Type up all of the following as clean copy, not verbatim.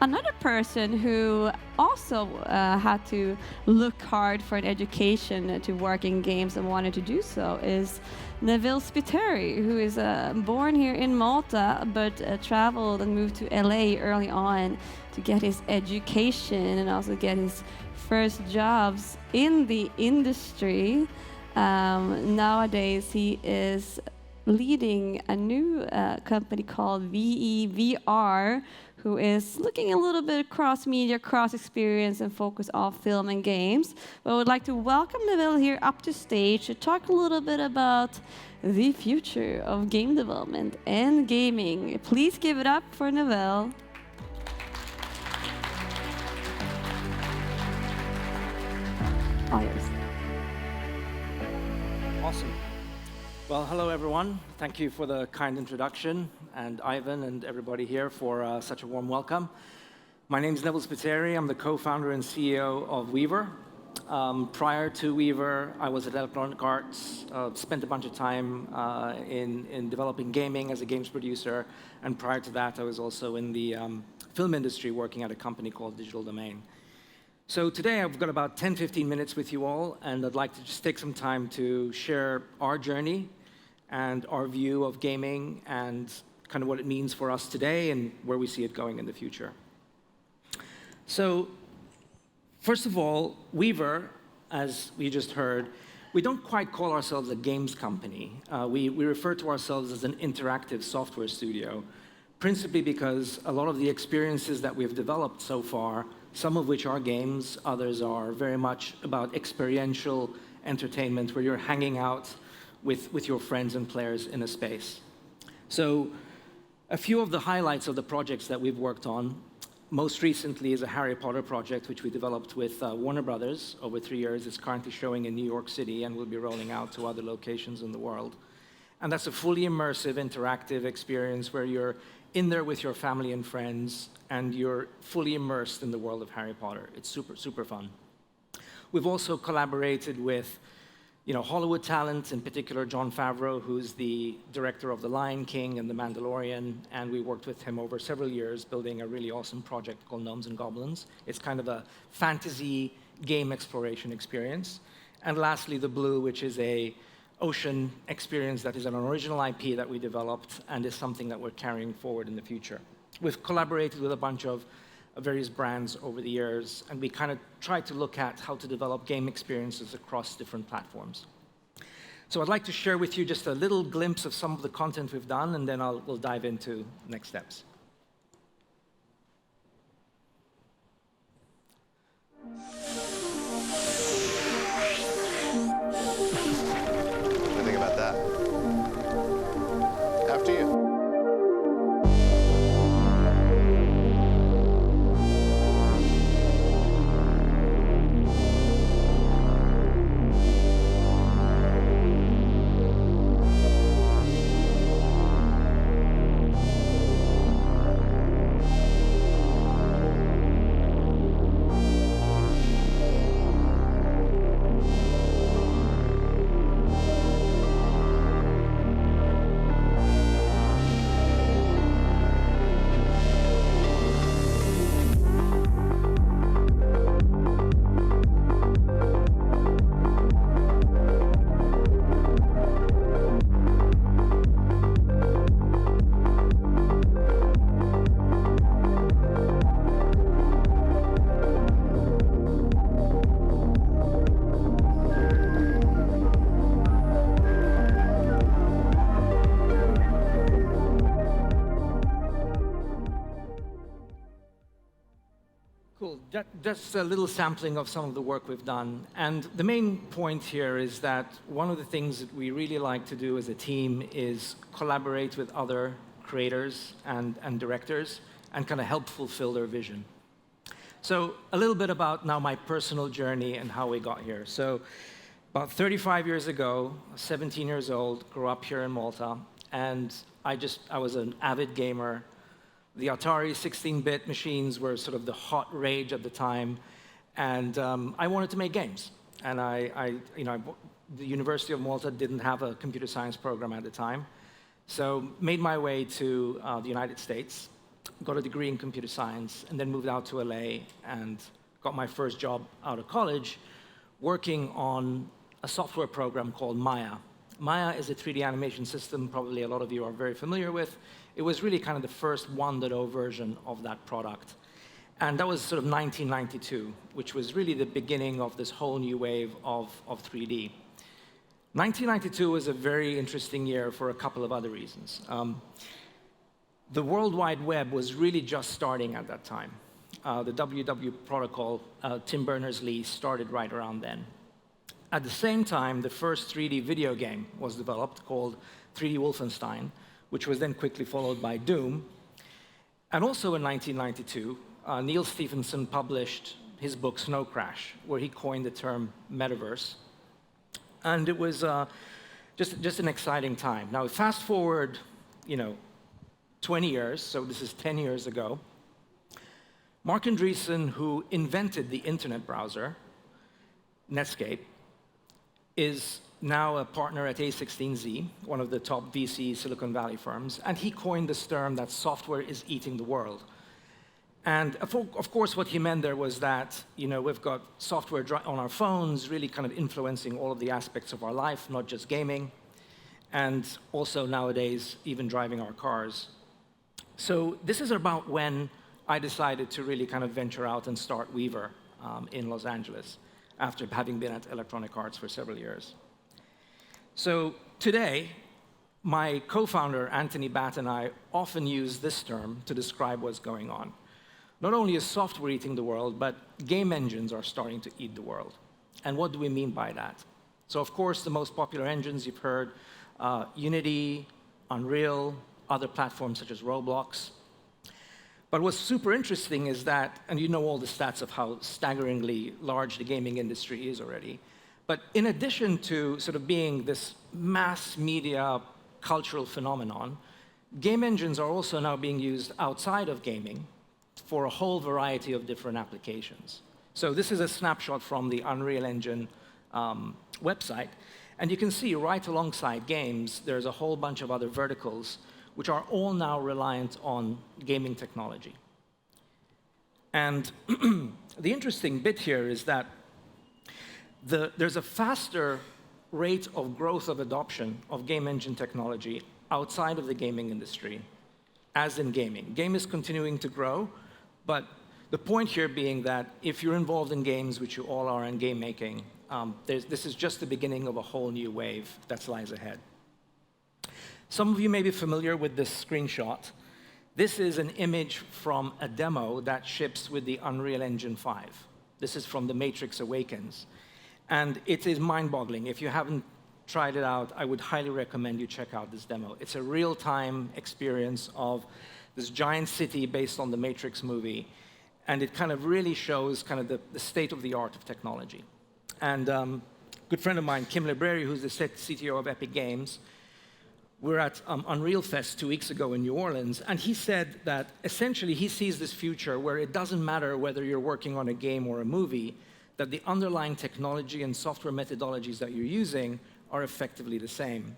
Another person who also had to look hard for an education to work in games and wanted to do so is Neville Spiteri, who is born here in Malta but traveled and moved to LA early on to get his education and also get his first jobs in the industry. Nowadays, he is leading a new company called Wevr, who is looking a little bit cross-media, cross-experience, and focus on film and games. But I would like to welcome Neville here up to stage to talk a little bit about the future of game development and gaming. Please give it up for Neville. All yours. Awesome. Well, hello everyone. Thank you for the kind introduction, and Ivan and everybody here for such a warm welcome. My name is Neville Spiteri. I'm the co-founder and CEO of Wevr. Prior to Wevr, I was at Electronic Arts, spent a bunch of time in developing gaming as a games producer, and prior to that, I was also in the film industry working at a company called Digital Domain. So today I've got about 10-15 minutes with you all, and I'd like to just take some time to share our journey and our view of gaming and kind of what it means for us today and where we see it going in the future. So first of all, Wevr, as we just heard, we don't quite call ourselves a games company. We refer to ourselves as an interactive software studio, principally because a lot of the experiences that we've developed so far, some of which are games, others are very much about experiential entertainment where you're hanging out with your friends and players in a space. So a few of the highlights of the projects that we've worked on, most recently is a Harry Potter project, which we developed with Warner Brothers over 3 years. It's currently showing in New York City and will be rolling out to other locations in the world. And that's a fully immersive, interactive experience where you're in there with your family and friends, and you're fully immersed in the world of Harry Potter. It's super, super fun. We've also collaborated with Hollywood talent, in particular Jon Favreau, who's the director of The Lion King and The Mandalorian, and we worked with him over several years building a really awesome project called Gnomes and Goblins. It's kind of a fantasy game exploration experience. And lastly, The Blue, which is a ocean experience that is an original IP that we developed and is something that we're carrying forward in the future. We've collaborated with a bunch of various brands over the years, and we kind of tried to look at how to develop game experiences across different platforms. So I'd like to share with you just a little glimpse of some of the content we've done, and then we'll dive into next steps. What do you think about that? After you. Cool. Just a little sampling of some of the work we've done. And the main point here is that one of the things that we really like to do as a team is collaborate with other creators and directors and kind of help fulfill their vision. So a little bit about now my personal journey and how we got here. So about 35 years ago, 17 years old, grew up here in Malta, and I was an avid gamer. The Atari 16-bit machines were sort of the hot rage at the time, and I wanted to make games. And the University of Malta didn't have a computer science program at the time, so made my way to the United States, got a degree in computer science, and then moved out to LA and got my first job out of college working on a software program called Maya. Maya is a 3D animation system probably a lot of you are very familiar with. It was really kind of the first 1.0 version of that product. And that was sort of 1992, which was really the beginning of this whole new wave of 3D. 1992 was a very interesting year for a couple of other reasons. The World Wide Web was really just starting at that time. The WW protocol, Tim Berners-Lee, started right around then. At the same time, the first 3D video game was developed called 3D Wolfenstein, which was then quickly followed by Doom. And also in 1992, Neil Stephenson published his book Snow Crash, where he coined the term metaverse. And it was just an exciting time. Now, fast forward, 20 years, so this is 10 years ago. Mark Andreessen, who invented the internet browser, Netscape, is now a partner at A16Z, one of the top VC Silicon Valley firms, and he coined this term that software is eating the world. And of course, what he meant there was that we've got software on our phones really kind of influencing all of the aspects of our life, not just gaming, and also nowadays even driving our cars. So this is about when I decided to really kind of venture out and start Wevr in Los Angeles, after having been at Electronic Arts for several years. So today, my co-founder, Anthony Batt, and I often use this term to describe what's going on. Not only is software eating the world, but game engines are starting to eat the world. And what do we mean by that? So of course, the most popular engines you've heard, Unity, Unreal, other platforms such as Roblox. But what's super interesting is that, and you know all the stats of how staggeringly large the gaming industry is already, but in addition to sort of being this mass media cultural phenomenon, game engines are also now being used outside of gaming for a whole variety of different applications. So this is a snapshot from the Unreal Engine website, and you can see right alongside games, there's a whole bunch of other verticals which are all now reliant on gaming technology. And the interesting bit here is that there's a faster rate of growth of adoption of game engine technology outside of the gaming industry as in gaming. Game is continuing to grow, but the point here being that if you're involved in games, which you all are in game making, this is just the beginning of a whole new wave that lies ahead. Some of you may be familiar with this screenshot. This is an image from a demo that ships with the Unreal Engine 5. This is from The Matrix Awakens. And it is mind-boggling. If you haven't tried it out, I would highly recommend you check out this demo. It's a real-time experience of this giant city based on the Matrix movie. And it kind of really shows kind of the state of the art of technology. And a good friend of mine, Kim Libreri, who's the CTO of Epic Games, we were at Unreal Fest 2 weeks ago in New Orleans, and he said that essentially he sees this future where it doesn't matter whether you're working on a game or a movie, that the underlying technology and software methodologies that you're using are effectively the same.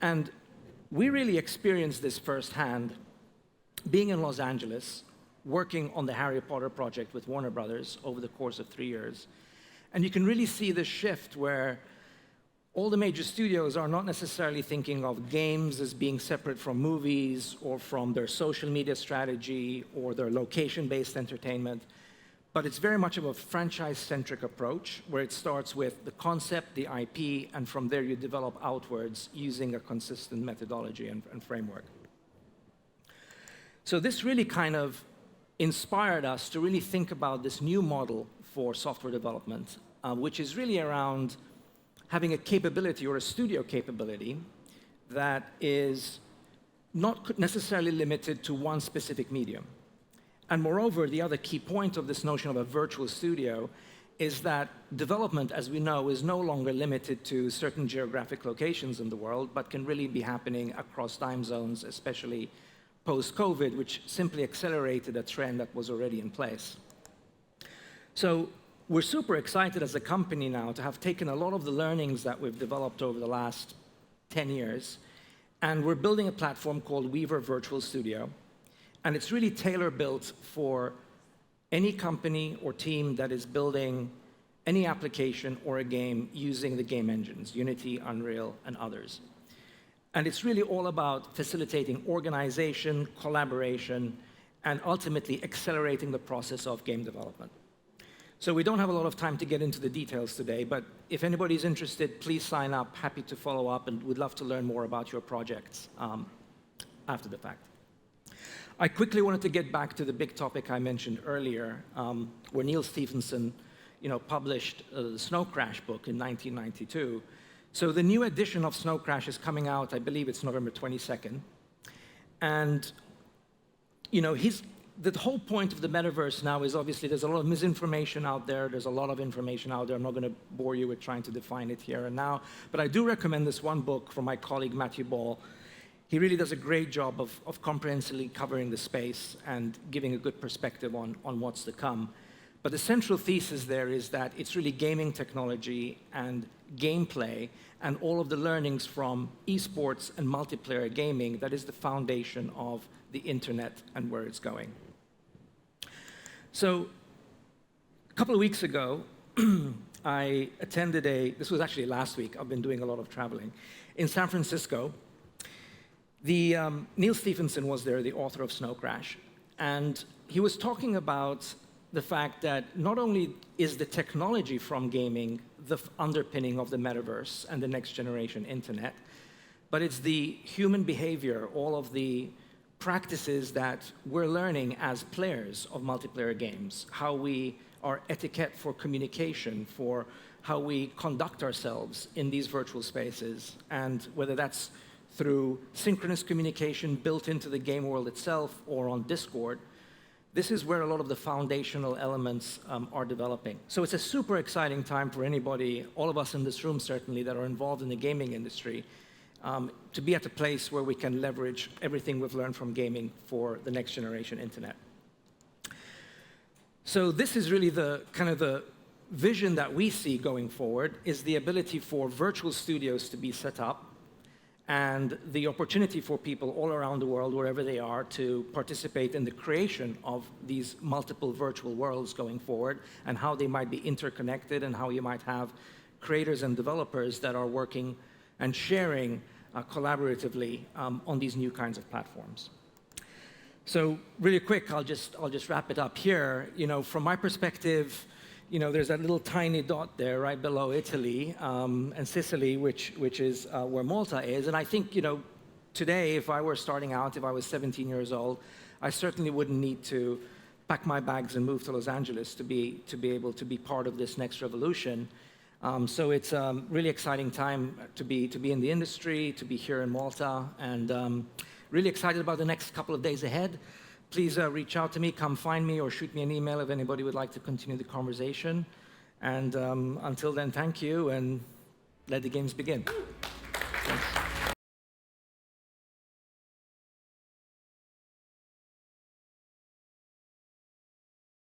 And we really experienced this firsthand being in Los Angeles, working on the Harry Potter project with Warner Brothers over the course of 3 years. And you can really see the shift where all the major studios are not necessarily thinking of games as being separate from movies or from their social media strategy or their location-based entertainment, but it's very much of a franchise-centric approach where it starts with the concept, the IP, and from there you develop outwards using a consistent methodology and framework. So this really kind of inspired us to really think about this new model for software development, which is really around having a capability or a studio capability that is not necessarily limited to one specific medium. And moreover, the other key point of this notion of a virtual studio is that development, as we know, is no longer limited to certain geographic locations in the world, but can really be happening across time zones, especially post-COVID, which simply accelerated a trend that was already in place. So we're super excited as a company now to have taken a lot of the learnings that we've developed over the last 10 years, and we're building a platform called Wevr Virtual Studio. And it's really tailor-built for any company or team that is building any application or a game using the game engines, Unity, Unreal, and others. And it's really all about facilitating organization, collaboration, and ultimately accelerating the process of game development. So we don't have a lot of time to get into the details today, but if anybody's interested, please sign up. Happy to follow up, and would love to learn more about your projects after the fact. I quickly wanted to get back to the big topic I mentioned earlier, where Neil Stephenson published the Snow Crash book in 1992. So the new edition of Snow Crash is coming out, I believe it's November 22nd. And the whole point of the metaverse now is obviously there's a lot of misinformation out there. There's a lot of information out there. I'm not going to bore you with trying to define it here and now. But I do recommend this one book from my colleague Matthew Ball. He really does a great job of comprehensively covering the space and giving a good perspective on what's to come. But the central thesis there is that it's really gaming technology and gameplay and all of the learnings from esports and multiplayer gaming that is the foundation of the internet and where it's going. So a couple of weeks ago, I attended this was actually last week, I've been doing a lot of traveling, in San Francisco. Neil Stephenson was there, the author of Snow Crash, and he was talking about the fact that not only is the technology from gaming the underpinning of the metaverse and the next generation internet, but it's the human behavior, all of the practices that we're learning as players of multiplayer games, how we are etiquette for communication, for how we conduct ourselves in these virtual spaces, and whether that's through synchronous communication built into the game world itself or on Discord. This is where a lot of the foundational elements are developing. So it's a super exciting time for anybody, all of us in this room certainly, that are involved in the gaming industry, to be at a place where we can leverage everything we've learned from gaming for the next generation internet. So this is really the kind of the vision that we see going forward, is the ability for virtual studios to be set up and the opportunity for people all around the world, wherever they are, to participate in the creation of these multiple virtual worlds going forward, and how they might be interconnected, and how you might have creators and developers that are working and sharing collaboratively on these new kinds of platforms. So really quick, I'll just wrap it up here. From my perspective, there's that little tiny dot there right below Italy and Sicily, which is where Malta is. And I think, today, if I were starting out, if I was 17 years old, I certainly wouldn't need to pack my bags and move to Los Angeles to be able to be part of this next revolution. So it's a really exciting time to be in the industry, to be here in Malta, and really excited about the next couple of days ahead. Please reach out to me, come find me, or shoot me an email if anybody would like to continue the conversation. And until then, thank you, and let the games begin.